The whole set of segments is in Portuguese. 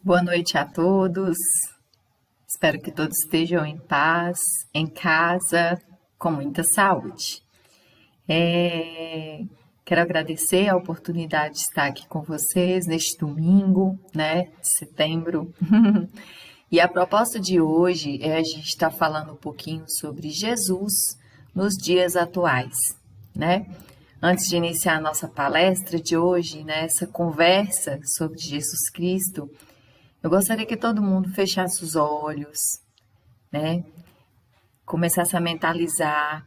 Boa noite a todos. Espero que todos estejam em paz, em casa, com muita saúde. Quero agradecer a oportunidade de estar aqui com vocês neste domingo, de setembro. E a proposta de hoje é a gente estar falando um pouquinho sobre Jesus nos dias atuais, né? Antes de iniciar a nossa palestra de hoje, essa conversa sobre Jesus Cristo, eu gostaria que todo mundo fechasse os olhos, começasse a mentalizar,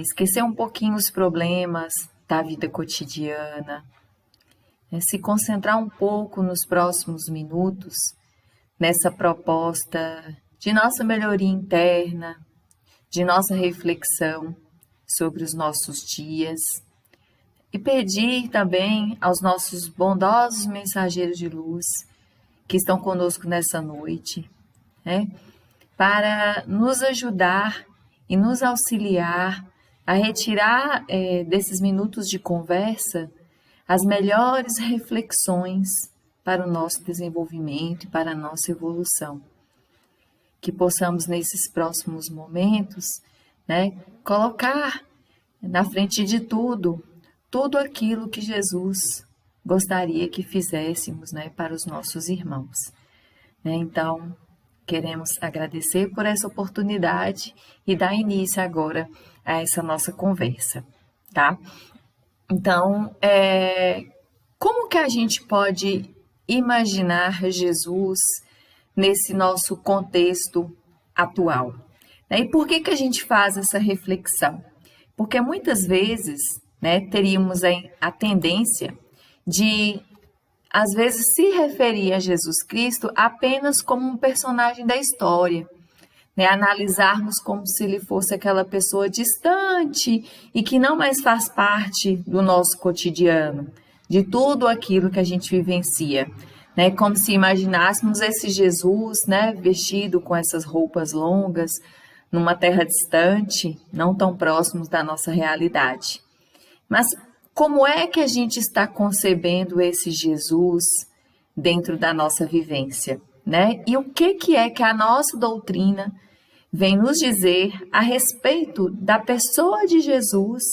esquecer um pouquinho os problemas da vida cotidiana, se concentrar um pouco nos próximos minutos nessa proposta de nossa melhoria interna, de nossa reflexão sobre os nossos dias e pedir também aos nossos bondosos mensageiros de luz que estão conosco nessa noite, para nos ajudar e nos auxiliar a retirar desses minutos de conversa as melhores reflexões para o nosso desenvolvimento e para a nossa evolução. Que possamos, nesses próximos momentos, colocar na frente de tudo aquilo que Jesus gostaria que fizéssemos, para os nossos irmãos. Então, queremos agradecer por essa oportunidade e dar início agora a essa nossa conversa, tá? Então, como que a gente pode imaginar Jesus nesse nosso contexto atual? E por que a gente faz essa reflexão? Porque muitas vezes, teríamos a tendência de, às vezes, se referir a Jesus Cristo apenas como um personagem da história, analisarmos como se ele fosse aquela pessoa distante e que não mais faz parte do nosso cotidiano, de tudo aquilo que a gente vivencia, como se imaginássemos esse Jesus, vestido com essas roupas longas, numa terra distante, não tão próximos da nossa realidade. Mas como é que a gente está concebendo esse Jesus dentro da nossa vivência, E o que é que a nossa doutrina vem nos dizer a respeito da pessoa de Jesus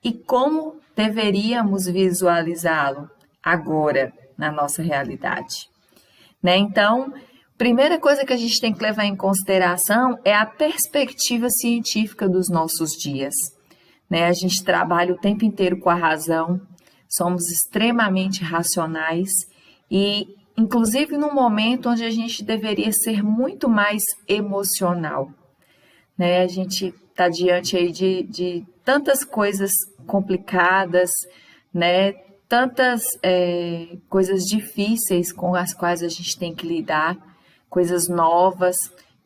e como deveríamos visualizá-lo agora na nossa realidade, Então, primeira coisa que a gente tem que levar em consideração é a perspectiva científica dos nossos dias. A gente trabalha o tempo inteiro com a razão, somos extremamente racionais e, inclusive, num momento onde a gente deveria ser muito mais emocional. A gente está diante aí de tantas coisas complicadas, tantas coisas difíceis com as quais a gente tem que lidar, coisas novas,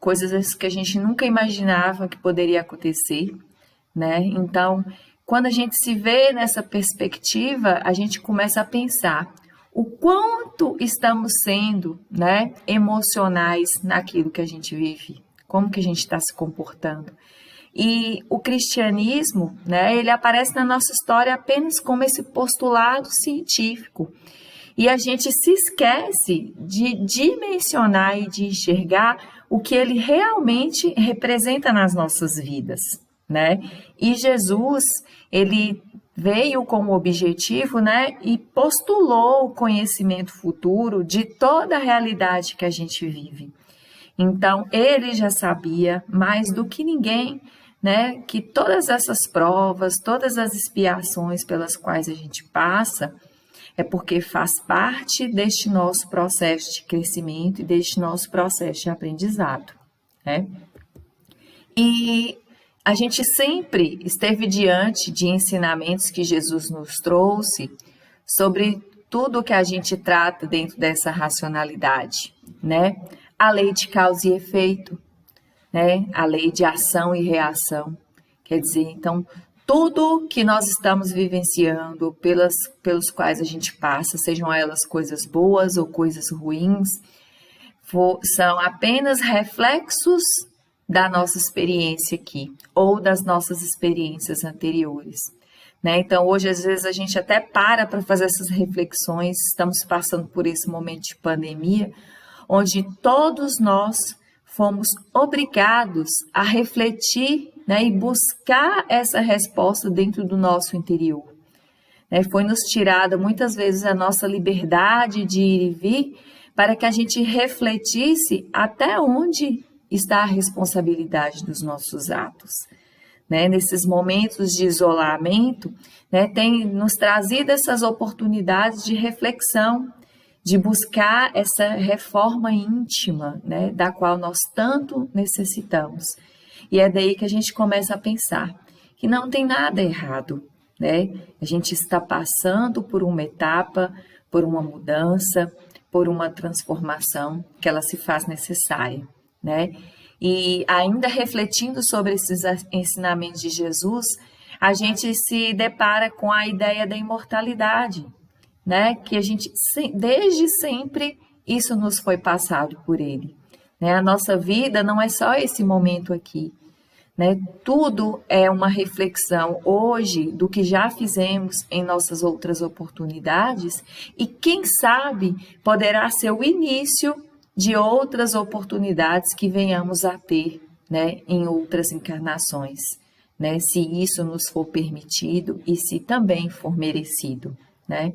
coisas que a gente nunca imaginava que poderia acontecer, Então, quando a gente se vê nessa perspectiva, a gente começa a pensar o quanto estamos sendo, emocionais naquilo que a gente vive, como que a gente está se comportando. E o cristianismo, ele aparece na nossa história apenas como esse postulado científico. E a gente se esquece de dimensionar e de enxergar o que ele realmente representa nas nossas vidas, E Jesus, ele veio com o objetivo, e postulou o conhecimento futuro de toda a realidade que a gente vive. Então, ele já sabia mais do que ninguém, que todas essas provas, todas as expiações pelas quais a gente passa, é porque faz parte deste nosso processo de crescimento e deste nosso processo de aprendizado, E a gente sempre esteve diante de ensinamentos que Jesus nos trouxe sobre tudo que a gente trata dentro dessa racionalidade, A lei de causa e efeito, A lei de ação e reação. Quer dizer, então, tudo que nós estamos vivenciando, pelos quais a gente passa, sejam elas coisas boas ou coisas ruins, são apenas reflexos da nossa experiência aqui, ou das nossas experiências anteriores. né? Então, hoje, às vezes, a gente até para fazer essas reflexões. Estamos passando por esse momento de pandemia, onde todos nós fomos obrigados a refletir, né, e buscar essa resposta dentro do nosso interior. Né? Foi nos tirada muitas vezes a nossa liberdade de ir e vir para que a gente refletisse até onde está a responsabilidade dos nossos atos. Né? Nesses momentos de isolamento, né, tem nos trazido essas oportunidades de reflexão, de buscar essa reforma íntima, né, da qual nós tanto necessitamos. E é daí que a gente começa a pensar que não tem nada errado, né? A gente está passando por uma etapa, por uma mudança, por uma transformação que ela se faz necessária, né? E ainda refletindo sobre esses ensinamentos de Jesus, a gente se depara com a ideia da imortalidade, né? Que a gente, desde sempre, isso nos foi passado por ele, né? A nossa vida não é só esse momento aqui, né? Tudo é uma reflexão hoje do que já fizemos em nossas outras oportunidades e quem sabe poderá ser o início de outras oportunidades que venhamos a ter, né, em outras encarnações, né? Se isso nos for permitido e se também for merecido, né?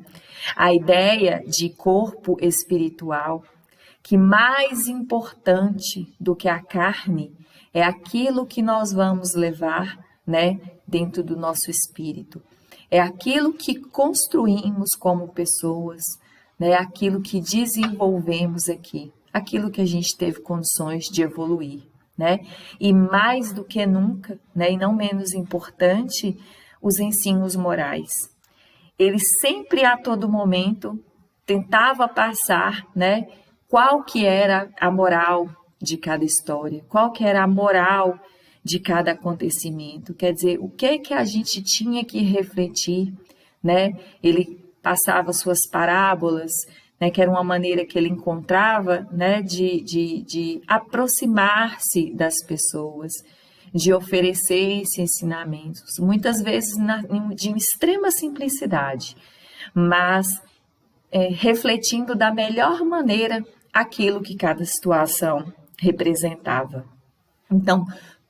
A ideia de corpo espiritual, que mais importante do que a carne é aquilo que nós vamos levar, né, dentro do nosso espírito. É aquilo que construímos como pessoas, né, aquilo que desenvolvemos aqui, aquilo que a gente teve condições de evoluir, né? E mais do que nunca, né, e não menos importante, os ensinos morais. Ele sempre, a todo momento, tentava passar, né, qual que era a moral de cada história, qual que era a moral de cada acontecimento, quer dizer, o que a gente tinha que refletir, né? Ele passava suas parábolas, né, que era uma maneira que ele encontrava, né, de aproximar-se das pessoas, de oferecer esses ensinamentos, muitas vezes de extrema simplicidade, mas refletindo da melhor maneira aquilo que cada situação representava. Então,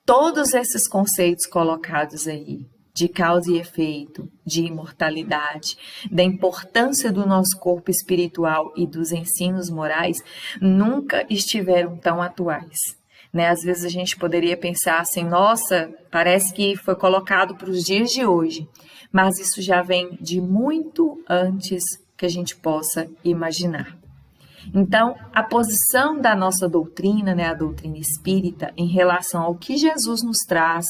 todos esses conceitos colocados aí, de causa e efeito, de imortalidade, da importância do nosso corpo espiritual e dos ensinos morais, nunca estiveram tão atuais. Né? Às vezes a gente poderia pensar assim, nossa, parece que foi colocado para os dias de hoje, mas isso já vem de muito antes que a gente possa imaginar. Então, a posição da nossa doutrina, né, a doutrina espírita, em relação ao que Jesus nos traz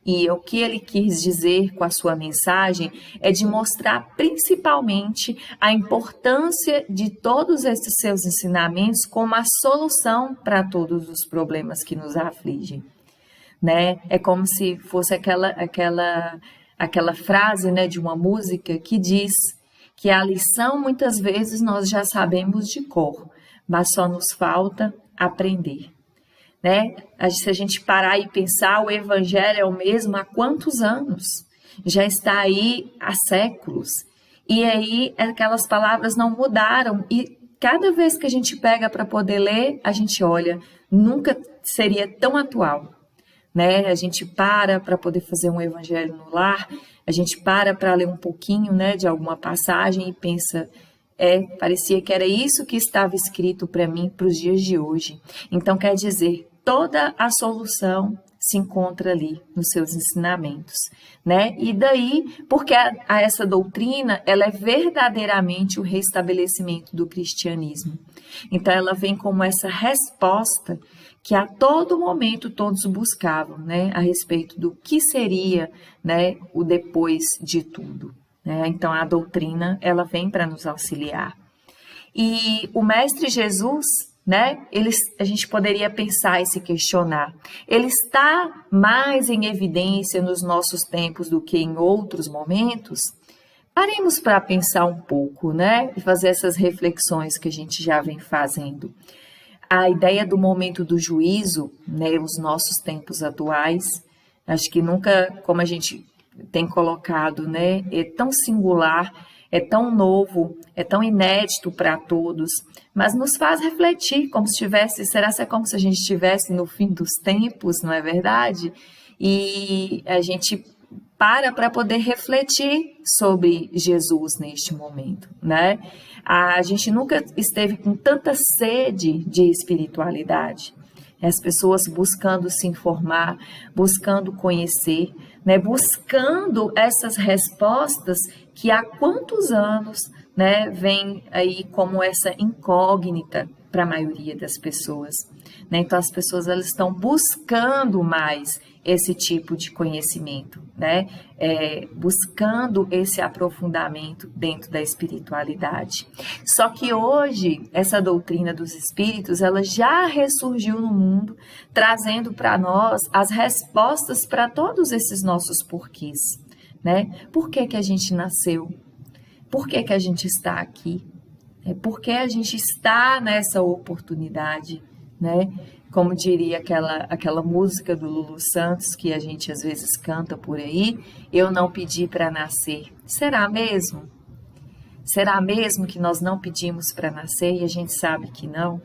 e ao que ele quis dizer com a sua mensagem, é de mostrar principalmente a importância de todos esses seus ensinamentos como a solução para todos os problemas que nos afligem. Né? É como se fosse aquela frase, né, de uma música que diz que a lição muitas vezes nós já sabemos de cor, mas só nos falta aprender. Né? Se a gente parar e pensar, o Evangelho é o mesmo há quantos anos? Já está aí há séculos. E aí aquelas palavras não mudaram. E cada vez que a gente pega para poder ler, a gente olha, nunca seria tão atual. Né? A gente para poder fazer um evangelho no lar, a gente para ler um pouquinho, né, de alguma passagem e pensa, parecia que era isso que estava escrito para mim para os dias de hoje. Então, quer dizer, toda a solução se encontra ali nos seus ensinamentos, né? E daí, porque essa doutrina, ela é verdadeiramente o restabelecimento do cristianismo. Então, ela vem como essa resposta que a todo momento todos buscavam, né, a respeito do que seria, né, o depois de tudo. Né? Então, a doutrina, ela vem para nos auxiliar. E o Mestre Jesus, né, a gente poderia pensar e se questionar, ele está mais em evidência nos nossos tempos do que em outros momentos? Paremos para pensar um pouco, né, e fazer essas reflexões que a gente já vem fazendo. A ideia do momento do juízo, né, os nossos tempos atuais, acho que nunca, como a gente tem colocado, né? É tão singular, é tão novo, é tão inédito para todos, mas nos faz refletir como se estivesse, será que é como se a gente estivesse no fim dos tempos, não é verdade? E a gente para poder refletir sobre Jesus neste momento, né? A gente nunca esteve com tanta sede de espiritualidade. As pessoas buscando se informar, buscando conhecer, né? Buscando essas respostas que há quantos anos, né, vem aí como essa incógnita para a maioria das pessoas, né? Então as pessoas elas estão buscando mais esse tipo de conhecimento, né? Buscando esse aprofundamento dentro da espiritualidade. Só que hoje essa doutrina dos espíritos ela já ressurgiu no mundo, trazendo para nós as respostas para todos esses nossos porquês, né? Por que a gente nasceu? Por que a gente está aqui? Por que a gente está nessa oportunidade, né? Como diria aquela música do Lulu Santos, que a gente às vezes canta por aí, eu não pedi para nascer. Será mesmo? Será mesmo que nós não pedimos para nascer e a gente sabe que não?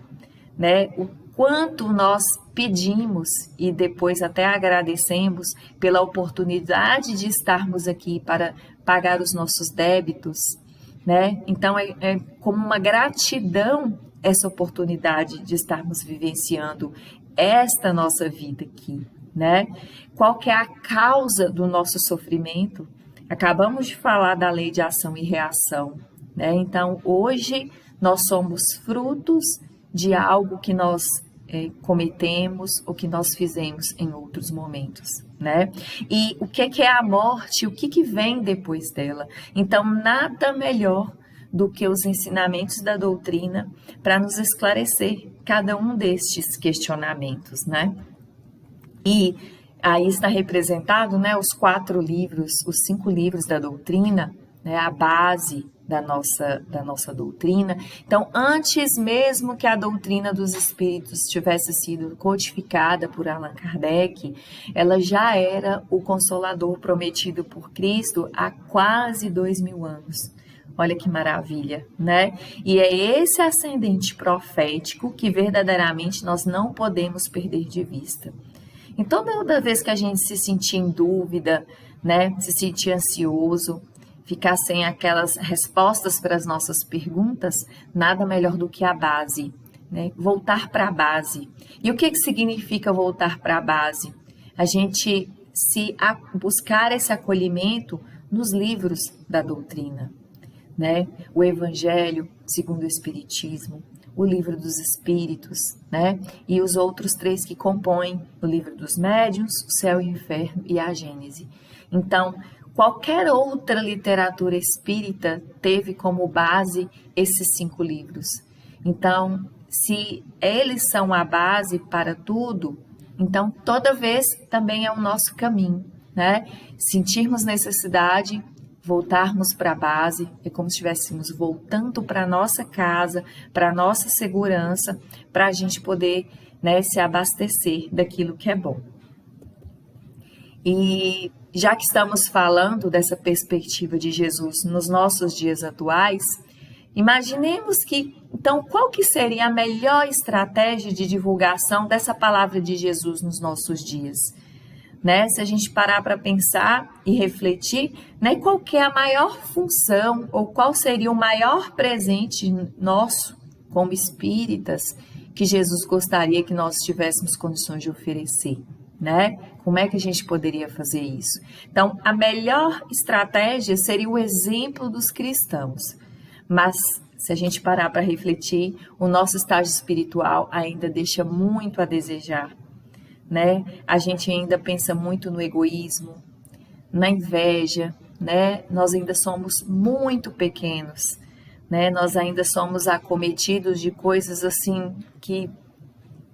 Né? O quanto nós pedimos e depois até agradecemos pela oportunidade de estarmos aqui para pagar os nossos débitos, né? Então é como uma gratidão essa oportunidade de estarmos vivenciando esta nossa vida aqui, né? Qual que é a causa do nosso sofrimento? Acabamos de falar da lei de ação e reação, né? Então hoje nós somos frutos de algo que nós cometemos ou que nós fizemos em outros momentos, né? E o que é a morte? O que vem depois dela? Então, nada melhor do que os ensinamentos da doutrina para nos esclarecer cada um destes questionamentos, né? E aí está representado, né, os 4 livros, os 5 livros da doutrina, né, a base da nossa doutrina. Então, antes mesmo que a doutrina dos espíritos tivesse sido codificada por Allan Kardec, ela já era o Consolador prometido por Cristo há quase 2000 anos. Olha que maravilha, né? E é esse ascendente profético que verdadeiramente nós não podemos perder de vista. Então, toda vez que a gente se sentir em dúvida, né, se sentir ansioso, ficar sem aquelas respostas para as nossas perguntas, nada melhor do que a base, né? Voltar para a base. E o que significa voltar para a base? A gente buscar esse acolhimento nos livros da doutrina, né? O Evangelho segundo o Espiritismo, o Livro dos Espíritos, né? E os outros 3 que compõem o Livro dos Médiuns, o Céu e o Inferno e a Gênese. Então, qualquer outra literatura espírita teve como base esses 5 livros. Então, se eles são a base para tudo, então toda vez também é o nosso caminho, né? Sentirmos necessidade, voltarmos para a base, é como se estivéssemos voltando para a nossa casa, para a nossa segurança, para a gente poder, né, se abastecer daquilo que é bom. E já que estamos falando dessa perspectiva de Jesus nos nossos dias atuais, imaginemos que, então, qual que seria a melhor estratégia de divulgação dessa palavra de Jesus nos nossos dias? Né? Se a gente parar para pensar e refletir, né, qual que é a maior função ou qual seria o maior presente nosso como espíritas que Jesus gostaria que nós tivéssemos condições de oferecer, né? Como é que a gente poderia fazer isso? Então, a melhor estratégia seria o exemplo dos cristãos, mas se a gente parar para refletir, o nosso estágio espiritual ainda deixa muito a desejar, né? A gente ainda pensa muito no egoísmo, na inveja, né? Nós ainda somos muito pequenos, né? Nós ainda somos acometidos de coisas assim que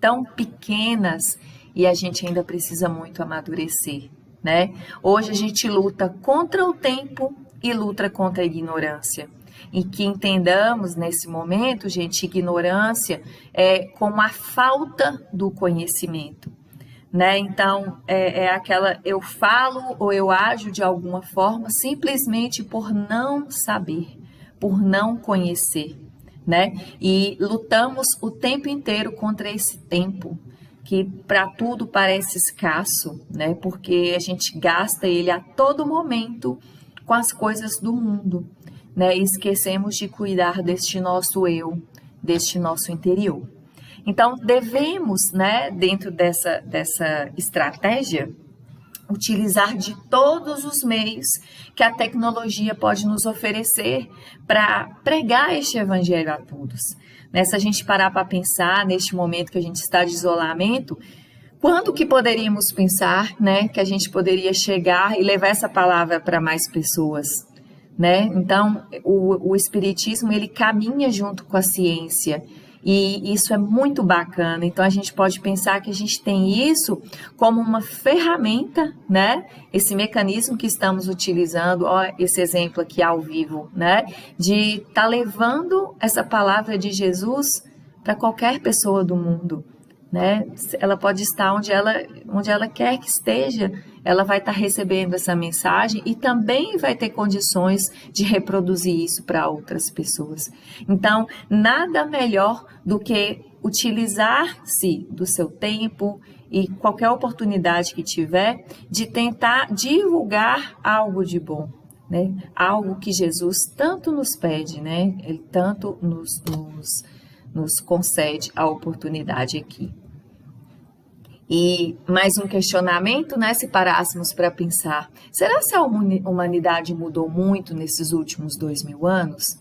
tão pequenas e a gente ainda precisa muito amadurecer, né? Hoje a gente luta contra o tempo e luta contra a ignorância. E que entendamos nesse momento, gente, ignorância é como a falta do conhecimento. né? Então, aquela, eu falo ou eu ajo de alguma forma simplesmente por não saber, por não conhecer, né? E lutamos o tempo inteiro contra esse tempo, que para tudo parece escasso, né? Porque a gente gasta ele a todo momento com as coisas do mundo, né? E esquecemos de cuidar deste nosso eu, deste nosso interior. Então, devemos, né, dentro dessa estratégia, utilizar de todos os meios que a tecnologia pode nos oferecer para pregar este evangelho a todos. Né? Se a gente parar para pensar neste momento que a gente está de isolamento, quando que poderíamos pensar, né, que a gente poderia chegar e levar essa palavra para mais pessoas? Né? Então, o Espiritismo, ele caminha junto com a ciência, e isso é muito bacana. Então, a gente pode pensar que a gente tem isso como uma ferramenta, né? Esse mecanismo que estamos utilizando, ó, esse exemplo aqui ao vivo, né? De estar levando essa palavra de Jesus para qualquer pessoa do mundo. Né? Ela pode estar onde ela quer que esteja, ela vai estar recebendo essa mensagem e também vai ter condições de reproduzir isso para outras pessoas. Então, nada melhor do que utilizar-se do seu tempo e qualquer oportunidade que tiver de tentar divulgar algo de bom, né? Algo que Jesus tanto nos pede, né? Ele tanto nos concede a oportunidade aqui. E mais um questionamento, né, se parássemos para pensar, será que a humanidade mudou muito nesses últimos 2000 anos?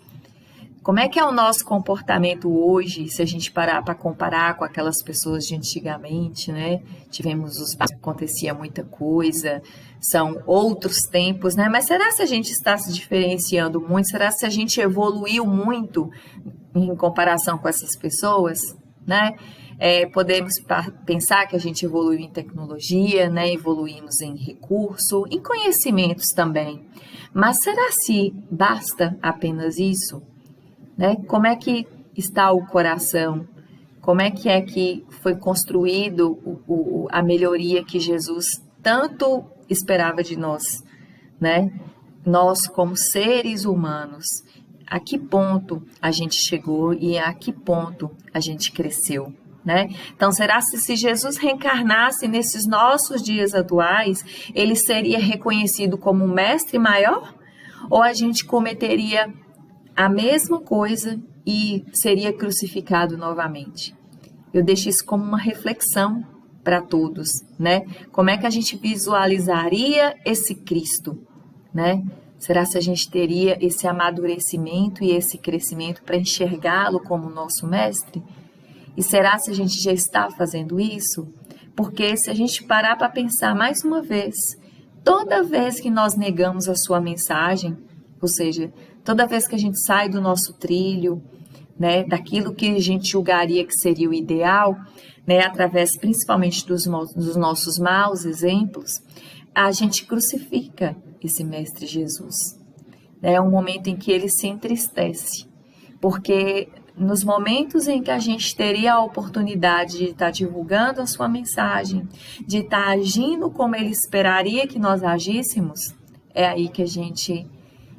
Como é que é o nosso comportamento hoje, se a gente parar para comparar com aquelas pessoas de antigamente, né? Acontecia muita coisa, são outros tempos, né? Mas será que a gente está se diferenciando muito? Será que a gente evoluiu muito em comparação com essas pessoas, né? Podemos pensar que a gente evoluiu em tecnologia, né? Evoluímos em recurso, em conhecimentos também. Mas será se basta apenas isso? Né? Como é que está o coração? Como é que foi construído a melhoria que Jesus tanto esperava de nós, né? Nós como seres humanos, a que ponto a gente chegou e a que ponto a gente cresceu, né? Então, será que se Jesus reencarnasse nesses nossos dias atuais, ele seria reconhecido como um mestre maior? Ou a gente cometeria a mesma coisa e seria crucificado novamente? Eu deixo isso como uma reflexão para todos, né? Como é que a gente visualizaria esse Cristo, né? Será se a gente teria esse amadurecimento e esse crescimento para enxergá-lo como nosso mestre? E será se a gente já está fazendo isso? Porque se a gente parar para pensar mais uma vez, toda vez que nós negamos a sua mensagem, ou seja, toda vez que a gente sai do nosso trilho, né, daquilo que a gente julgaria que seria o ideal, né, através principalmente dos nossos maus exemplos, a gente crucifica esse Mestre Jesus. É um momento em que ele se entristece, porque nos momentos em que a gente teria a oportunidade de estar divulgando a sua mensagem, de estar agindo como ele esperaria que nós agíssemos, é aí que a gente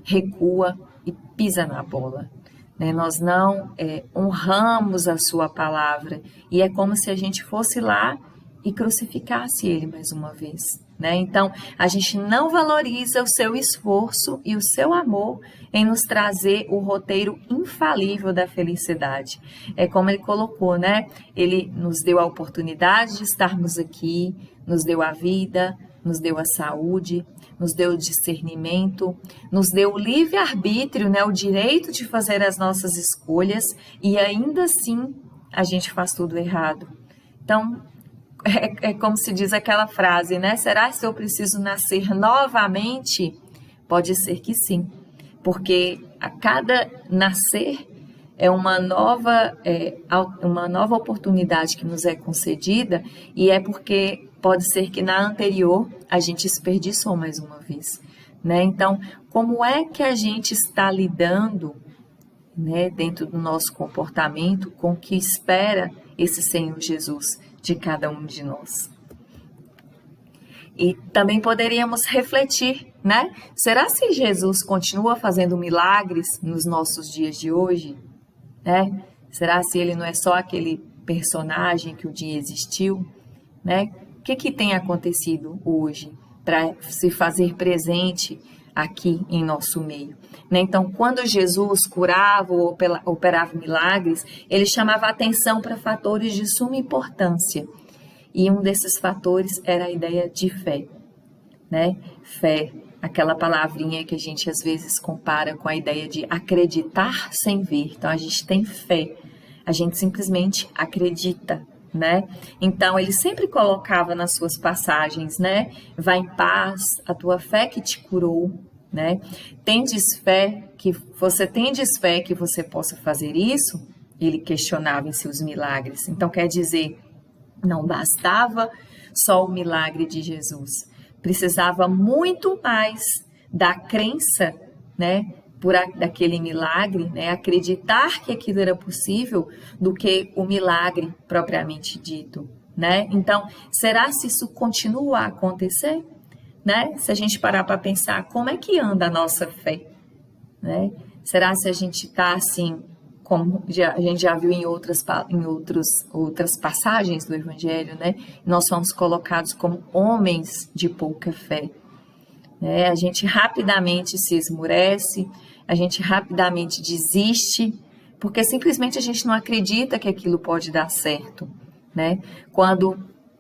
recua e pisa na bola. Né? Nós não honramos a sua palavra e é como se a gente fosse lá e crucificasse ele mais uma vez. Né? Então, a gente não valoriza o seu esforço e o seu amor em nos trazer o roteiro infalível da felicidade. É como ele colocou, né? Ele nos deu a oportunidade de estarmos aqui, nos deu a vida, nos deu a saúde, nos deu o discernimento, nos deu o livre-arbítrio, né? O direito de fazer as nossas escolhas e ainda assim a gente faz tudo errado. Então, é como se diz aquela frase, né? Será que eu preciso nascer novamente? Pode ser que sim, porque a cada nascer é uma nova oportunidade que nos é concedida e é porque pode ser que na anterior a gente desperdiçou mais uma vez, né? Então, como é que a gente está lidando, né, dentro do nosso comportamento com o que espera esse Senhor Jesus de cada um de nós? E também poderíamos refletir, né? Será se Jesus continua fazendo milagres nos nossos dias de hoje? Né? Será se ele não é só aquele personagem que um dia existiu? Né? O que tem acontecido hoje para se fazer presente aqui em nosso meio? Né? Então, quando Jesus curava ou operava milagres, ele chamava atenção para fatores de suma importância. E um desses fatores era a ideia de fé, né? Fé, aquela palavrinha que a gente às vezes compara com a ideia de acreditar sem ver. Então, a gente tem fé, a gente simplesmente acredita, né? Então, ele sempre colocava nas suas passagens, né? Vá em paz, a tua fé que te curou, né? Tendes fé que você possa fazer isso? Ele questionava em seus milagres. Então, quer dizer, não bastava só o milagre de Jesus, precisava muito mais da crença, né, daquele milagre, né, acreditar que aquilo era possível, do que o milagre propriamente dito, né? Então, será se isso continua a acontecer, né? Se a gente parar para pensar, como é que anda a nossa fé, né? Será se a gente está assim, como a gente já viu em outras passagens do Evangelho, né? Nós somos colocados como homens de pouca fé, né? A gente rapidamente se esmurece, a gente rapidamente desiste, porque simplesmente a gente não acredita que aquilo pode dar certo, né? Quando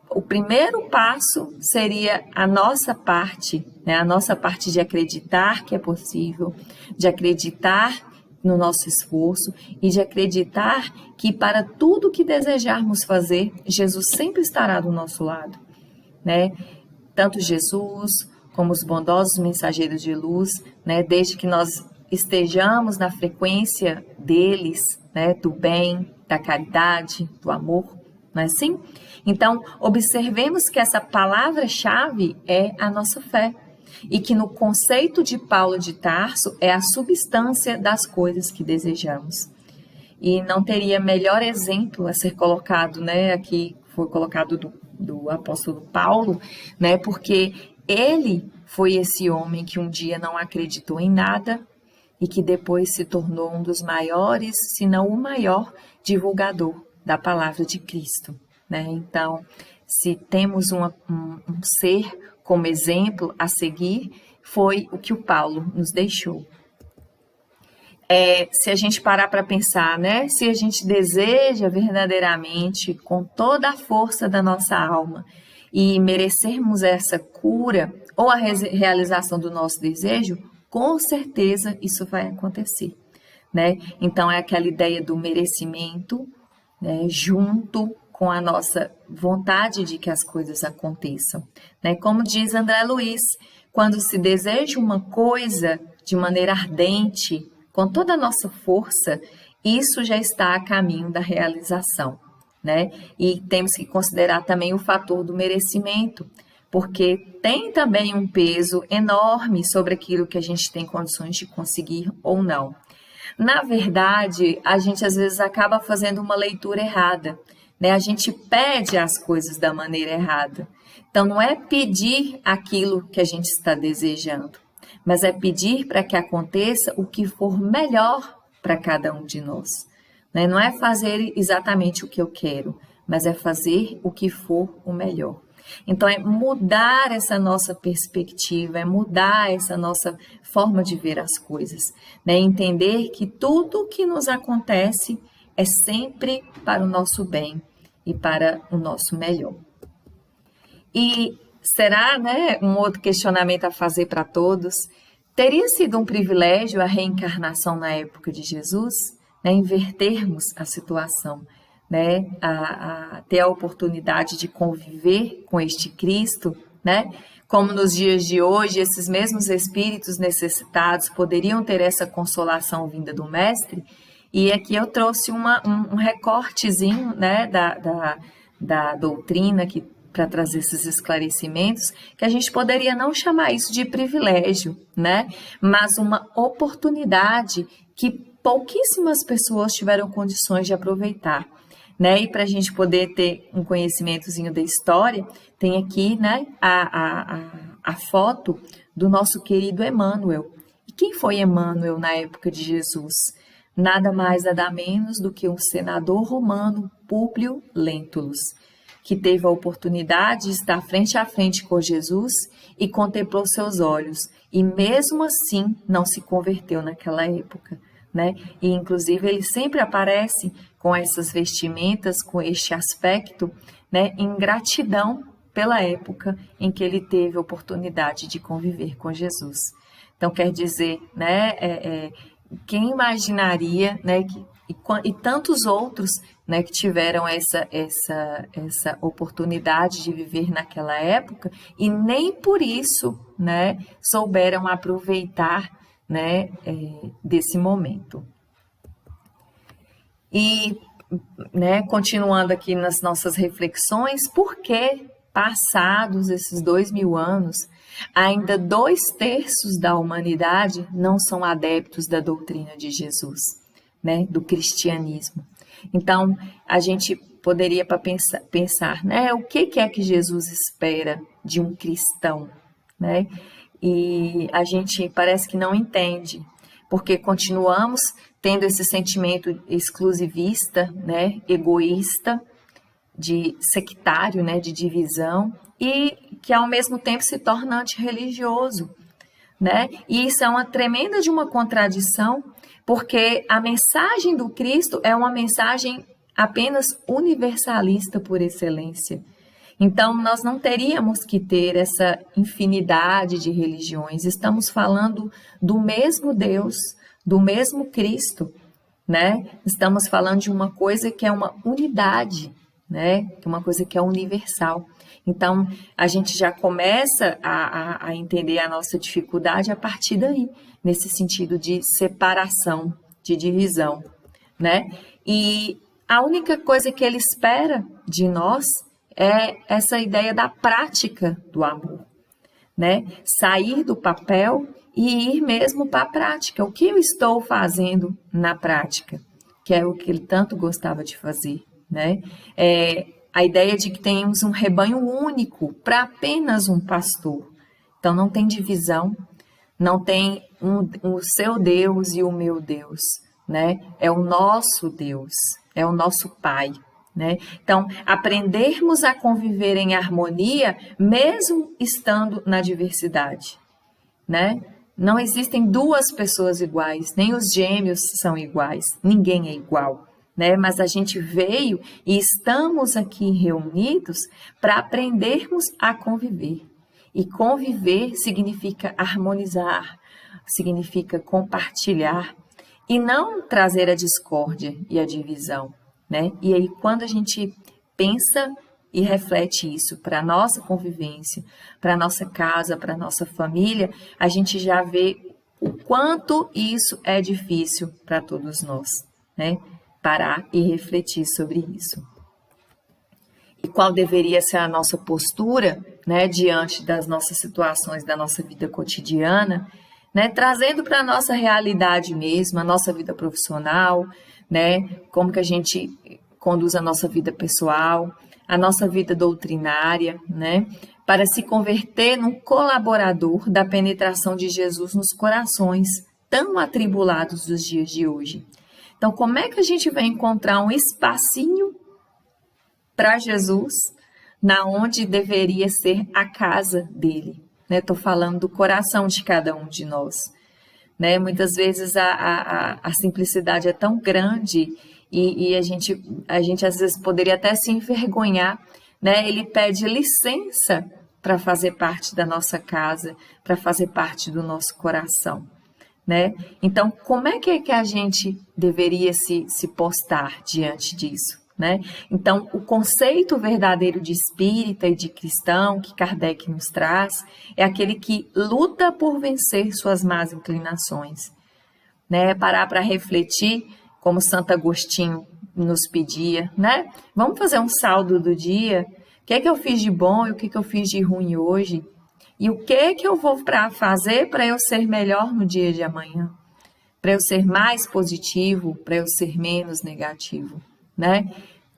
o primeiro passo seria a nossa parte, né? A nossa parte de acreditar que é possível, de acreditar no nosso esforço e de acreditar que para tudo que desejarmos fazer, Jesus sempre estará do nosso lado, né? Tanto Jesus como os bondosos mensageiros de luz, né? Desde que nós estejamos na frequência deles, né? Do bem, da caridade, do amor, não é assim? Então, observemos que essa palavra-chave é a nossa fé. E que no conceito de Paulo de Tarso é a substância das coisas que desejamos. E não teria melhor exemplo a ser colocado, né? Aqui foi colocado do apóstolo Paulo, né? Porque ele foi esse homem que um dia não acreditou em nada e que depois se tornou um dos maiores, se não o maior, divulgador da palavra de Cristo, né? Então, se temos um ser como exemplo a seguir, foi o que o Paulo nos deixou. Se a gente parar para pensar, né? Se a gente deseja verdadeiramente, com toda a força da nossa alma, e merecermos essa cura ou a realização do nosso desejo, com certeza isso vai acontecer, né? Então, é aquela ideia do merecimento, né, junto com a nossa vontade de que as coisas aconteçam, né? Como diz André Luiz, quando se deseja uma coisa de maneira ardente, com toda a nossa força, isso já está a caminho da realização, né? E temos que considerar também o fator do merecimento, porque tem também um peso enorme sobre aquilo que a gente tem condições de conseguir ou não. Na verdade, a gente às vezes acaba fazendo uma leitura errada, né? A gente pede as coisas da maneira errada. Então, não é pedir aquilo que a gente está desejando, mas é pedir para que aconteça o que for melhor para cada um de nós, né? Não é fazer exatamente o que eu quero, mas é fazer o que for o melhor. Então, é mudar essa nossa perspectiva, é mudar essa nossa forma de ver as coisas, né? Entender que tudo que nos acontece é sempre para o nosso bem e para o nosso melhor. E será, né, um outro questionamento a fazer para todos, teria sido um privilégio a reencarnação na época de Jesus, né? Invertermos a situação, né, a ter a oportunidade de conviver com este Cristo, né? Como nos dias de hoje, esses mesmos espíritos necessitados poderiam ter essa consolação vinda do Mestre. E aqui eu trouxe um recortezinho, né, da doutrina para trazer esses esclarecimentos, que a gente poderia não chamar isso de privilégio, né? Mas uma oportunidade que pouquíssimas pessoas tiveram condições de aproveitar. né? E para a gente poder ter um conhecimentozinho da história, tem aqui, né, a foto do nosso querido Emmanuel. E quem foi Emmanuel na época de Jesus? Nada mais, nada menos do que um senador romano, Públio Lentulus, que teve a oportunidade de estar frente a frente com Jesus e contemplou seus olhos, e mesmo assim não se converteu naquela época, né? E inclusive ele sempre aparece com essas vestimentas, com este aspecto, né, em gratidão pela época em que ele teve a oportunidade de conviver com Jesus. Então quer dizer, né, quem imaginaria, né, e tantos outros, né, que tiveram essa oportunidade de viver naquela época e nem por isso, né, souberam aproveitar, né, desse momento. E, né, continuando aqui nas nossas reflexões, por que passados esses 2000 anos, ainda 2/3 da humanidade não são adeptos da doutrina de Jesus, né, do cristianismo? Então, a gente poderia pensar, né, o que é que Jesus espera de um cristão, né? E a gente parece que não entende, porque continuamos tendo esse sentimento exclusivista, né, egoísta, de sectário, né, de divisão, e que ao mesmo tempo se torna antirreligioso, né? E isso é uma tremenda de uma contradição, porque a mensagem do Cristo é uma mensagem apenas universalista por excelência. Então, nós não teríamos que ter essa infinidade de religiões. Estamos falando do mesmo Deus, do mesmo Cristo, né? Estamos falando de uma coisa que é uma unidade, né? Uma coisa que é universal. Então, a gente já começa a entender a nossa dificuldade a partir daí, nesse sentido de separação, de divisão, né? E a única coisa que ele espera de nós é essa ideia da prática do amor, né? Sair do papel e ir mesmo para a prática. O que eu estou fazendo na prática? Que é o que ele tanto gostava de fazer, né? A ideia de que temos um rebanho único para apenas um pastor. Então não tem divisão, não tem o seu Deus e o meu Deus, né? É o nosso Deus, é o nosso Pai, né? Então, aprendermos a conviver em harmonia, mesmo estando na diversidade, né? Não existem duas pessoas iguais, nem os gêmeos são iguais, ninguém é igual, né? Mas a gente veio e estamos aqui reunidos para aprendermos a conviver. E conviver significa harmonizar, significa compartilhar e não trazer a discórdia e a divisão, né? E aí, quando a gente pensa e reflete isso para a nossa convivência, para a nossa casa, para a nossa família, a gente já vê o quanto isso é difícil para todos nós, né? Parar e refletir sobre isso. E qual deveria ser a nossa postura, né, diante das nossas situações, da nossa vida cotidiana, né, trazendo para a nossa realidade mesmo, a nossa vida profissional, né, como que a gente conduz a nossa vida pessoal, a nossa vida doutrinária, né, para se converter num colaborador da penetração de Jesus nos corações tão atribulados dos dias de hoje. Então, como é que a gente vai encontrar um espacinho para Jesus, na onde deveria ser a casa dele? Estou falando do coração de cada um de nós. Né? Muitas vezes a simplicidade é tão grande e a gente às vezes poderia até se envergonhar. Né? Ele pede licença para fazer parte da nossa casa, para fazer parte do nosso coração. Né? Então, como é que a gente deveria se postar diante disso? Né? Então, o conceito verdadeiro de espírita e de cristão que Kardec nos traz é aquele que luta por vencer suas más inclinações. Né? Parar para refletir, como Santo Agostinho nos pedia, né? Vamos fazer um saldo do dia, o que é que eu fiz de bom e o que é que eu fiz de ruim hoje? E o que é que eu vou fazer para eu ser melhor no dia de amanhã? Para eu ser mais positivo, para eu ser menos negativo, né?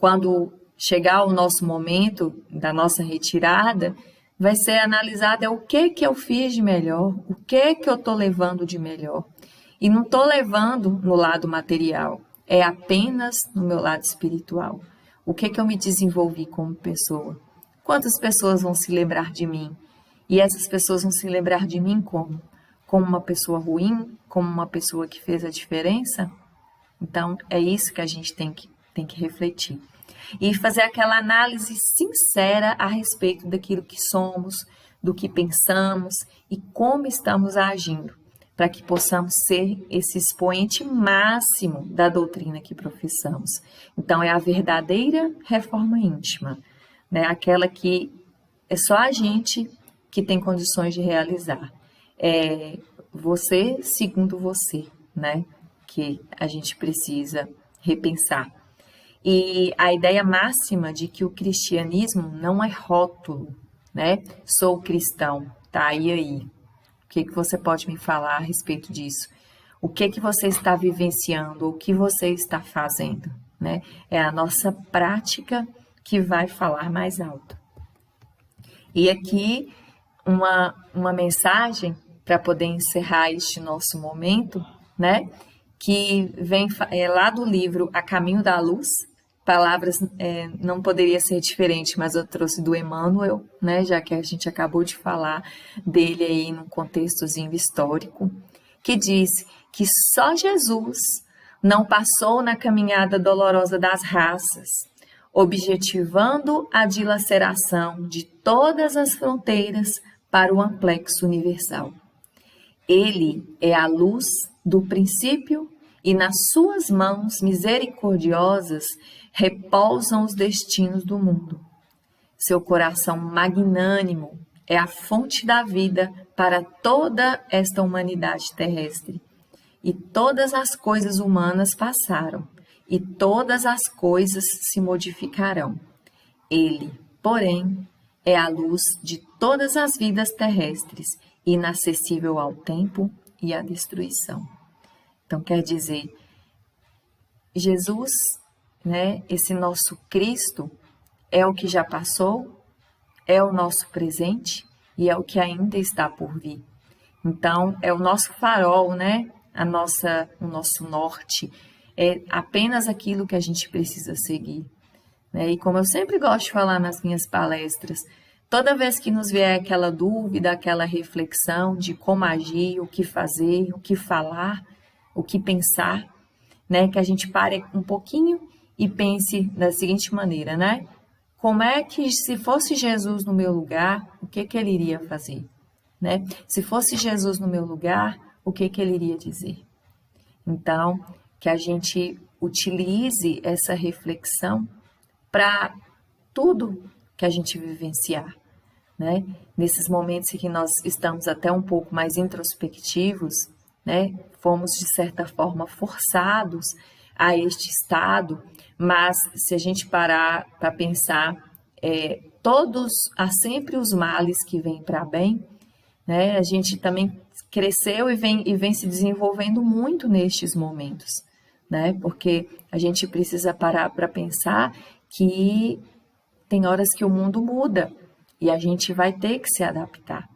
quando chegar o nosso momento da nossa retirada, vai ser analisado o que eu fiz de melhor, o que eu estou levando de melhor. E não estou levando no lado material, é apenas no meu lado espiritual. O que eu me desenvolvi como pessoa? Quantas pessoas vão se lembrar de mim? E essas pessoas vão se lembrar de mim como? Como uma pessoa ruim? Como uma pessoa que fez a diferença? Então, é isso que a gente tem que refletir. E fazer aquela análise sincera a respeito daquilo que somos, do que pensamos e como estamos agindo, para que possamos ser esse expoente máximo da doutrina que professamos. Então, é a verdadeira reforma íntima, né? Aquela que é só a gente que tem condições de realizar. É você segundo você, né? Que a gente precisa repensar. E a ideia máxima de que o cristianismo não é rótulo, né? Sou cristão, tá? E aí? O que você pode me falar a respeito disso? O que você está vivenciando? O que você está fazendo, né? É a nossa prática que vai falar mais alto. E aqui uma mensagem para poder encerrar este nosso momento, né? Que vem lá do livro A Caminho da Luz. Palavras não poderia ser diferente, mas eu trouxe do Emmanuel, né? Já que a gente acabou de falar dele aí num contextozinho histórico, que diz que só Jesus não passou na caminhada dolorosa das raças, objetivando a dilaceração de todas as fronteiras para o amplexo universal. Ele é a luz do princípio e nas suas mãos misericordiosas repousam os destinos do mundo. Seu coração magnânimo é a fonte da vida para toda esta humanidade terrestre. E todas as coisas humanas passaram, e todas as coisas se modificarão. Ele, porém, é a luz de todas as vidas terrestres, inacessível ao tempo e à destruição. Então, quer dizer, Jesus, né, esse nosso Cristo, é o que já passou, é o nosso presente e é o que ainda está por vir. Então, é o nosso farol, né, o nosso norte, é apenas aquilo que a gente precisa seguir. Né? E como eu sempre gosto de falar nas minhas palestras, toda vez que nos vier aquela dúvida, aquela reflexão de como agir, o que fazer, o que falar, o que pensar, né? Que a gente pare um pouquinho e pense da seguinte maneira, né? Como é que, se fosse Jesus no meu lugar, o que ele iria fazer? Né? Se fosse Jesus no meu lugar, o que ele iria dizer? Então, que a gente utilize essa reflexão para tudo que a gente vivenciar, né? Nesses momentos em que nós estamos até um pouco mais introspectivos, né? Fomos, de certa forma, forçados a este estado, mas se a gente parar para pensar, há sempre os males que vêm para bem, né? A gente também cresceu e vem se desenvolvendo muito nestes momentos, né? Porque a gente precisa parar para pensar que tem horas que o mundo muda e a gente vai ter que se adaptar,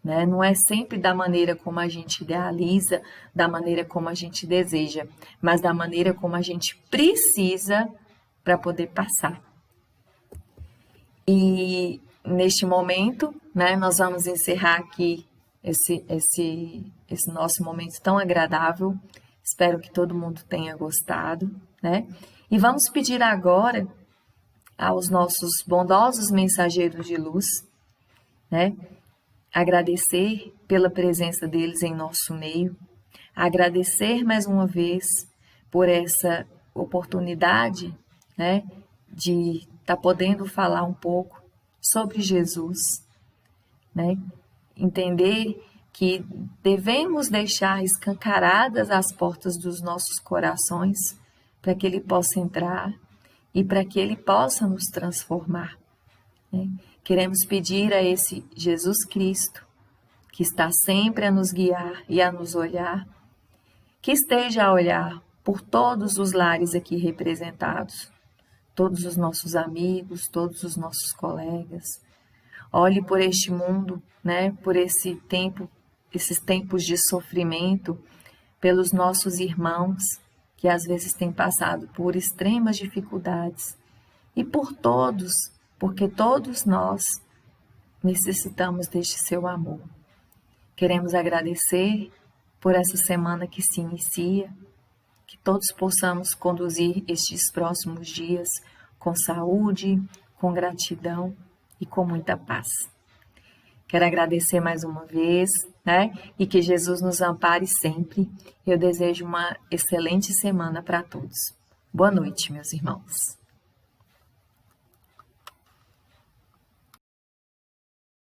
né? Não é sempre da maneira como a gente idealiza, da maneira como a gente deseja, mas da maneira como a gente precisa para poder passar. E neste momento, né, nós vamos encerrar aqui esse nosso momento tão agradável. Espero que todo mundo tenha gostado, né? E vamos pedir agora aos nossos bondosos mensageiros de luz, né? Agradecer pela presença deles em nosso meio, agradecer mais uma vez por essa oportunidade, né, de estar podendo falar um pouco sobre Jesus, né? Entender que devemos deixar escancaradas as portas dos nossos corações para que Ele possa entrar e para que Ele possa nos transformar, né? Queremos pedir a esse Jesus Cristo, que está sempre a nos guiar e a nos olhar, que esteja a olhar por todos os lares aqui representados, todos os nossos amigos, todos os nossos colegas. Olhe por este mundo, né, por esses tempos de sofrimento, pelos nossos irmãos que às vezes têm passado por extremas dificuldades e por todos, porque todos nós necessitamos deste seu amor. Queremos agradecer por essa semana que se inicia, que todos possamos conduzir estes próximos dias com saúde, com gratidão e com muita paz. Quero agradecer mais uma vez, né? E que Jesus nos ampare sempre. Eu desejo uma excelente semana para todos. Boa noite, meus irmãos.